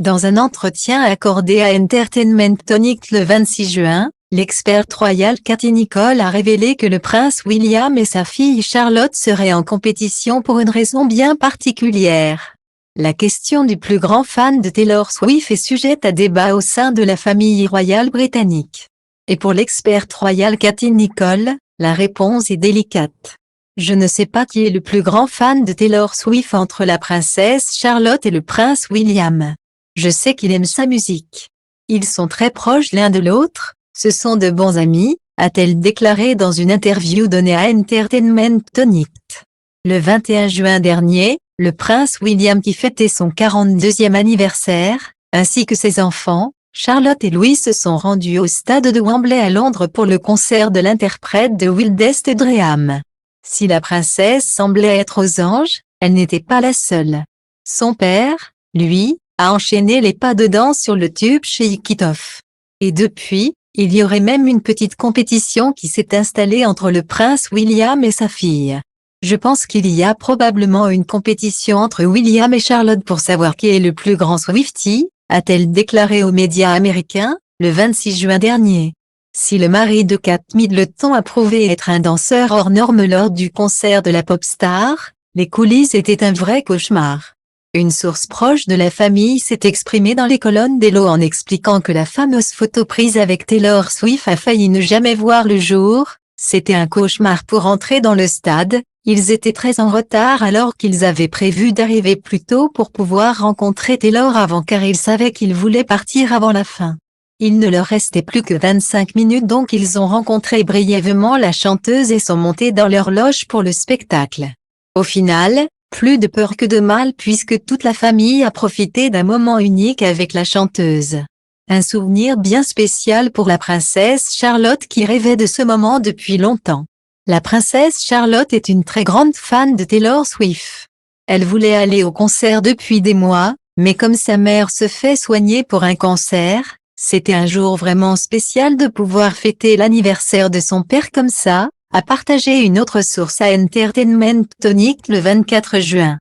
Dans un entretien accordé à Entertainment Tonight le 26 juin, l'experte royale Cathy Nicholl a révélé que le prince William et sa fille Charlotte seraient en compétition pour une raison bien particulière. La question du plus grand fan de Taylor Swift est sujette à débat au sein de la famille royale britannique. Et pour l'experte royale Cathy Nicholl, la réponse est délicate. Je ne sais pas qui est le plus grand fan de Taylor Swift entre la princesse Charlotte et le prince William. Je sais qu'il aime sa musique. Ils sont très proches l'un de l'autre, ce sont de bons amis, a-t-elle déclaré dans une interview donnée à Entertainment Tonight. Le 21 juin dernier, le prince William qui fêtait son 42e anniversaire, ainsi que ses enfants, Charlotte et Louis se sont rendus au stade de Wembley à Londres pour le concert de l'interprète de Wildest Dream. Si la princesse semblait être aux anges, elle n'était pas la seule. Son père, lui, a enchaîné les pas de danse sur le tube Shake It Off. Et depuis, il y aurait même une petite compétition qui s'est installée entre le prince William et sa fille. Je pense qu'il y a probablement une compétition entre William et Charlotte pour savoir qui est le plus grand Swiftie, a-t-elle déclaré aux médias américains, le 26 juin dernier. Si le mari de Kate Middleton a prouvé être un danseur hors norme lors du concert de la pop star, les coulisses étaient un vrai cauchemar. Une source proche de la famille s'est exprimée dans les colonnes d'Hello en expliquant que la fameuse photo prise avec Taylor Swift a failli ne jamais voir le jour. C'était un cauchemar pour entrer dans le stade, ils étaient très en retard alors qu'ils avaient prévu d'arriver plus tôt pour pouvoir rencontrer Taylor avant car ils savaient qu'ils voulaient partir avant la fin. Il ne leur restait plus que 25 minutes donc ils ont rencontré brièvement la chanteuse et sont montés dans leur loge pour le spectacle. Au final, plus de peur que de mal puisque toute la famille a profité d'un moment unique avec la chanteuse. Un souvenir bien spécial pour la princesse Charlotte qui rêvait de ce moment depuis longtemps. La princesse Charlotte est une très grande fan de Taylor Swift. Elle voulait aller au concert depuis des mois, mais comme sa mère se fait soigner pour un cancer, c'était un jour vraiment spécial de pouvoir fêter l'anniversaire de son père comme ça, a partagé une autre source à Entertainment Tonight le 24 juin.